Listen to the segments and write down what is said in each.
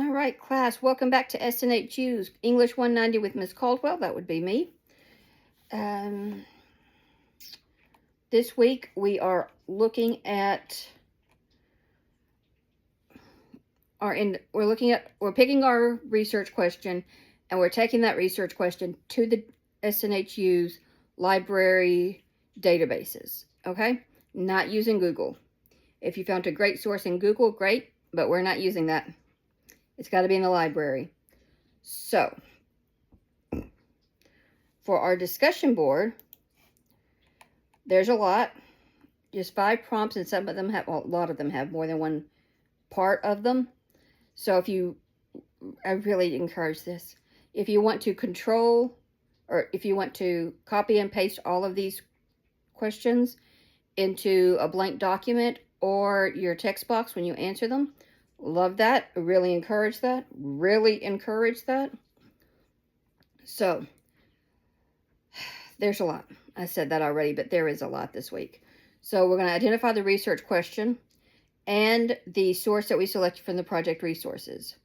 All right, class, welcome back to SNHU's English 190 with Miss Caldwell. That would be me. This week we are looking at we're picking our research question, and we're taking that research question to the SNHU's library databases. Okay, not using Google. If you found a great source in Google, great, but we're not using that. It's got to be in the library. So, for our discussion board, there's a lot. Just 5 prompts, and some of them have, well, a lot of them have more than one part of them. So I really encourage this. If you want to control, or if you want to copy and paste all of these questions into a blank document or your text box when you answer them, love that. Really encourage that. Really encourage that. So, there's a lot. I said that already, but there is a lot this week. So, we're going to identify the research question and the source that we selected from the project resources.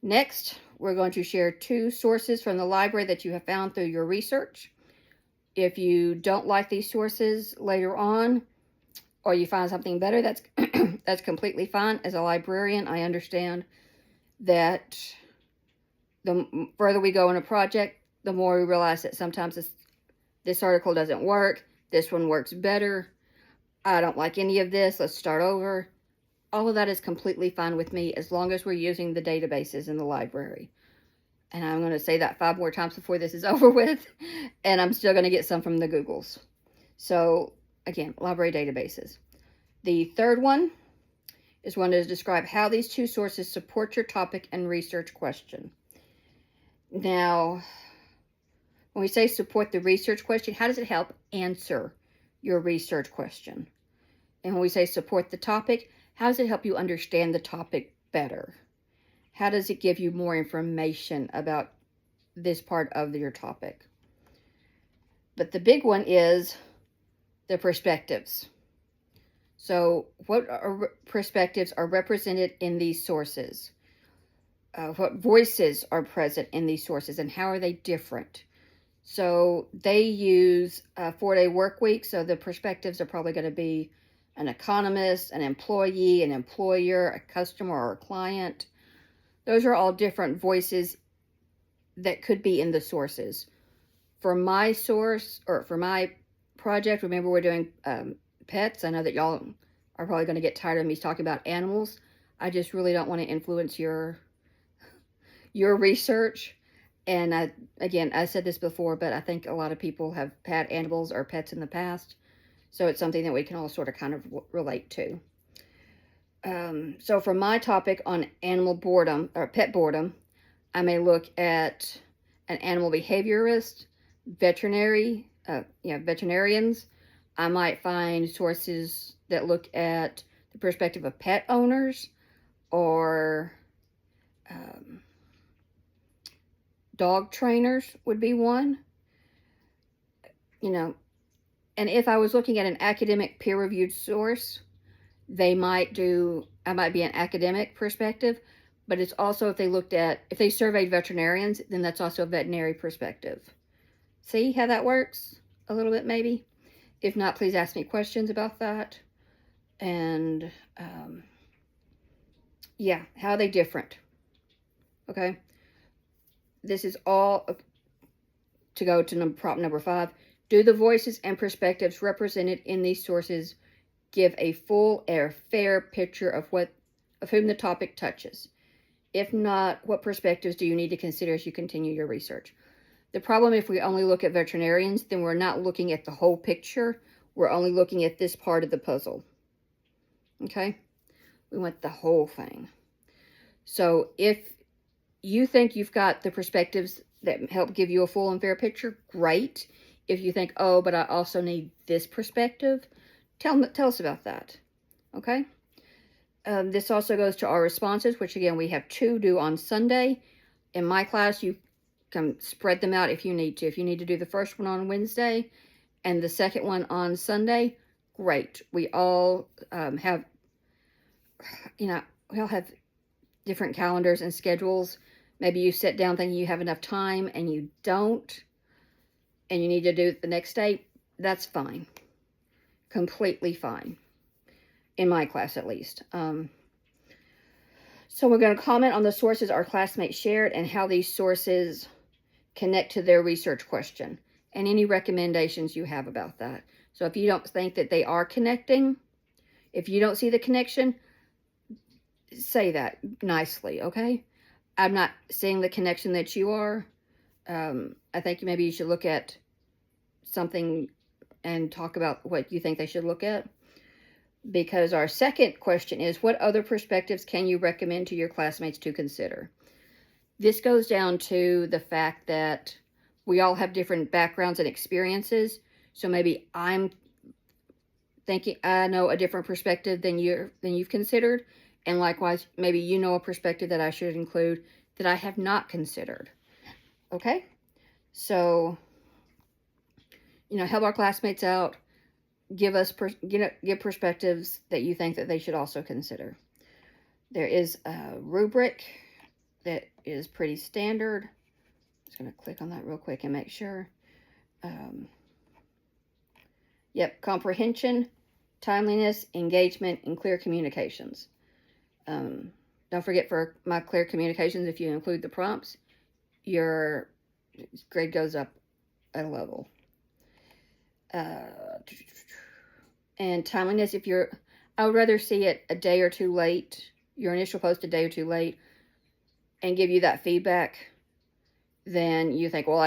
Next, we're going to share 2 sources from the library that you have found through your research. If you don't like these sources later on, or you find something better, that's that's completely fine. As a librarian, I understand that the further we go in a project, the more we realize that sometimes this article doesn't work. This one works better. I don't like any of this. Let's start over. All of that is completely fine with me as long as we're using the databases in the library. And I'm going to say that 5 more times before this is over with. And I'm still going to get some from the Googles. So, again, library databases. The third one is one to describe how these 2 sources support your topic and research question. Now, when we say support the research question, how does it help answer your research question? And when we say support the topic, how does it help you understand the topic better? How does it give you more information about this part of your topic? But the big one is the perspectives. So what perspectives are represented in these sources? What voices are present in these sources, and how are they different? So they use a 4-day work week, so the perspectives are probably going to be an economist, an employee, an employer, a customer, or a client. Those are all different voices that could be in the sources. For my source, or for my project, remember we're doing pets. I know that y'all are probably going to get tired of me talking about animals. I just really don't want to influence your research. And I said this before, but I think a lot of people have had animals or pets in the past. So it's something that we can all sort of kind of relate to. So for my topic on animal boredom, or pet boredom, I may look at an animal behaviorist, veterinarians. I might find sources that look at the perspective of pet owners, or dog trainers would be one. And if I was looking at an academic peer-reviewed source, I might be an academic perspective, but it's also if they surveyed veterinarians, then that's also a veterinary perspective. See how that works a little bit maybe? If not, please ask me questions about that. And how are they different? Okay. This is all to go to prompt number 5. Do the voices and perspectives represented in these sources give a full or fair picture of whom the topic touches? If not, what perspectives do you need to consider as you continue your research? The problem, if we only look at veterinarians, then we're not looking at the whole picture. We're only looking at this part of the puzzle. Okay? We want the whole thing. So if you think you've got the perspectives that help give you a full and fair picture, great. If you think, oh, but I also need this perspective, tell us about that. Okay? This also goes to our responses, which again, we have 2 due on Sunday. In my class, you can spread them out if you need to. If you need to do the first one on Wednesday and the second one on Sunday, great. We all have different calendars and schedules. Maybe you sit down thinking you have enough time and you don't, and you need to do it the next day. That's fine. Completely fine. In my class, at least. So we're going to comment on the sources our classmates shared and how these sources connect to their research question and any recommendations you have about that. So if you don't think that they are connecting, if you don't see the connection, say that nicely, okay? I'm not seeing the connection that you are. I think maybe you should look at something and talk about what you think they should look at. Because our second question is, what other perspectives can you recommend to your classmates to consider? This goes down to the fact that we all have different backgrounds and experiences. So maybe I'm thinking I know a different perspective than you've considered. And likewise, maybe you know a perspective that I should include that I have not considered. Okay? So, help our classmates out. Give perspectives that you think that they should also consider. There is a rubric that is pretty standard. I'm just going to click on that real quick and make sure. Yep, comprehension, timeliness, engagement, and clear communications. Don't forget, for my clear communications, if you include the prompts, your grade goes up a level. And timeliness, I would rather see it a day or two late, your initial post a day or two late, and give you that feedback, then you think, well,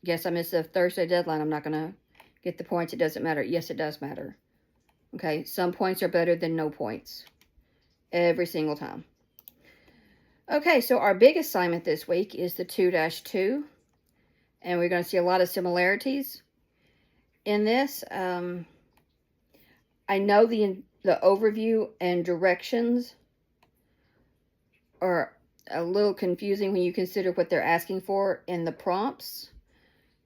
guess I missed the Thursday deadline. I'm not going to get the points. It doesn't matter. Yes, it does matter. Okay, some points are better than no points. Every single time. Okay, so our big assignment this week is the 2-2. And we're going to see a lot of similarities in this. I know the overview and directions are a little confusing when you consider what they're asking for in the prompts.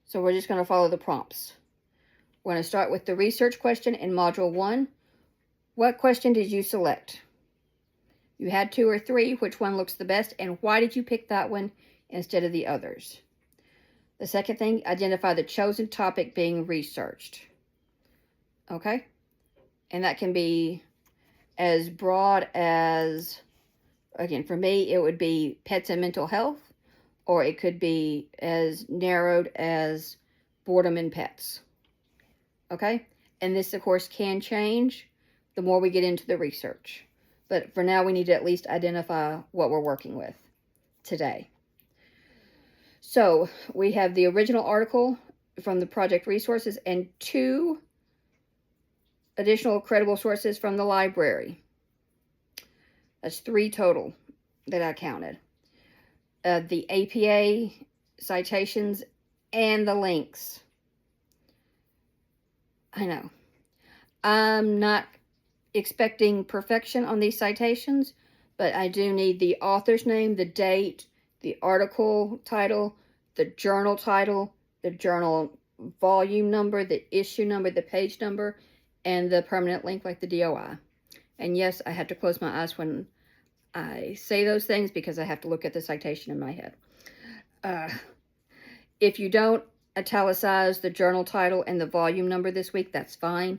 So we're just going to follow the prompts. We're going to start with the research question in Module 1. What question did you select? You had 2 or 3. Which one looks the best, and why did you pick that one instead of the others? The second thing, identify the chosen topic being researched. Okay? And that can be as broad as, again, for me, it would be pets and mental health, or it could be as narrowed as boredom and pets. Okay? And this, of course, can change the more we get into the research. But for now, we need to at least identify what we're working with today. So we have the original article from the project resources and 2 additional credible sources from the library. That's 3 total that I counted. The APA citations and the links. I know. I'm not expecting perfection on these citations, but I do need the author's name, the date, the article title, the journal volume number, the issue number, the page number, and the permanent link like the DOI. And yes, I have to close my eyes when I say those things because I have to look at the citation in my head. If you don't italicize the journal title and the volume number this week, that's fine.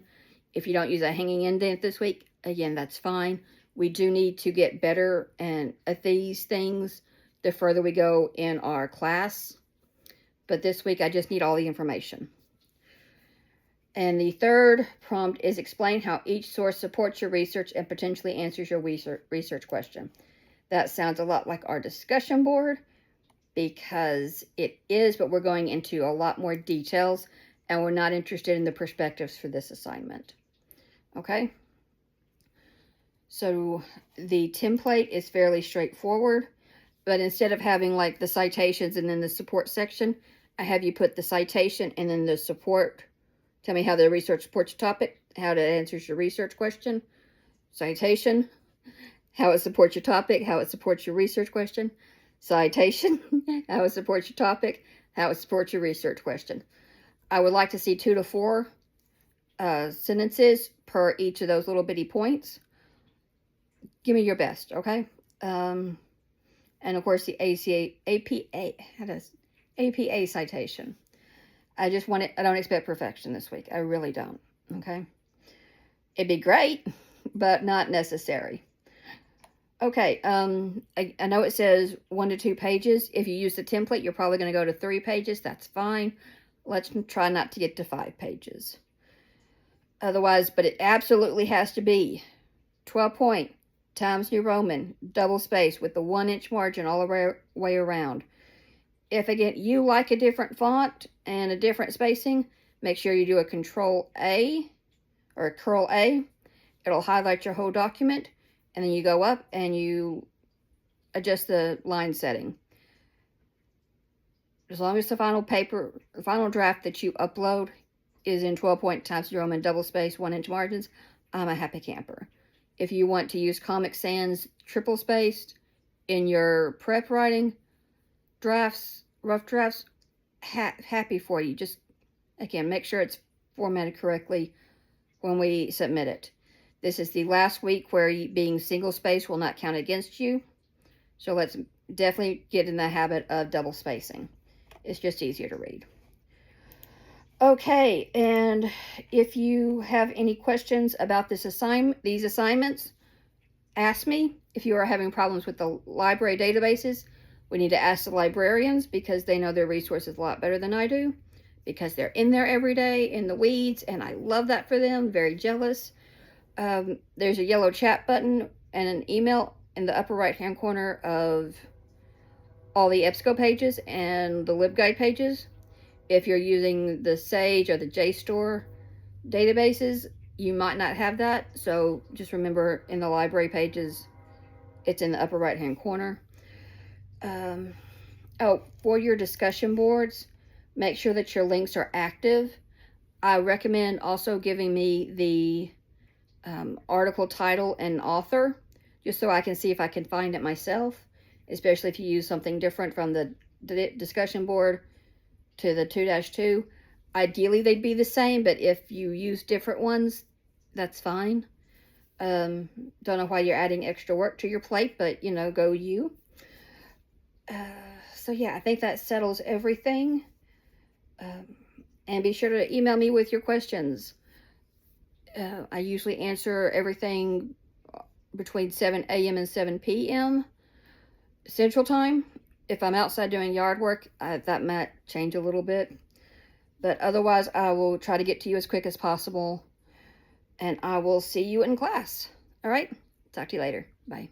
If you don't use a hanging indent this week, again, that's fine. We do need to get better at these things the further we go in our class. But this week, I just need all the information. And the third prompt is explain how each source supports your research and potentially answers your research question. That sounds a lot like our discussion board because it is, but we're going into a lot more details and we're not interested in the perspectives for this assignment. Okay? So the template is fairly straightforward, but instead of having like the citations and then the support section, I have you put the citation and then the support. Tell me how the research supports your topic, how it answers your research question, citation, how it supports your topic, how it supports your research question, citation, how it supports your topic, how it supports your research question. I would like to see 2 to 4 sentences per each of those little bitty points. Give me your best, okay? and of course the APA citation. I don't expect perfection this week. I really don't. Okay. It'd be great, but not necessary. Okay, I know it says 1 to 2 pages. If you use the template, you're probably going to go to 3 pages. That's fine. Let's try not to get to 5 pages. Otherwise, but it absolutely has to be 12 point Times New Roman, double space with the 1-inch margin all the way around. If, again, you like a different font and a different spacing, make sure you do a Control A or a Curl A. It'll highlight your whole document. And then you go up and you adjust the line setting. As long as the final draft that you upload is in 12 point Times New Roman double space 1-inch margins, I'm a happy camper. If you want to use Comic Sans triple spaced in your prep writing, drafts, rough drafts, happy for you. Just, again, make sure it's formatted correctly when we submit it. This is the last week where being single space will not count against you. So let's definitely get in the habit of double spacing. It's just easier to read. Okay, and if you have any questions about these assignments, ask me. If you are having problems with the library databases, we need to ask the librarians because they know their resources a lot better than I do, because they're in there every day in the weeds, and I love that for them. Very jealous. There's a yellow chat button and an email in the upper right hand corner of all the EBSCO pages and the LibGuide pages. If you're using the Sage or the JSTOR databases, you might not have that. So just remember, in the library pages, it's in the upper right hand corner. For your discussion boards, make sure that your links are active. I recommend also giving me the article title and author, just so I can see if I can find it myself, especially if you use something different from the discussion board to the 2-2. Ideally, they'd be the same, but if you use different ones, that's fine. Don't know why you're adding extra work to your plate, but, you know, go you. So, yeah, I think that settles everything. And be sure to email me with your questions. I usually answer everything between 7 a.m. and 7 p.m. Central Time. If I'm outside doing yard work, that might change a little bit. But otherwise, I will try to get to you as quick as possible. And I will see you in class. All right? Talk to you later. Bye.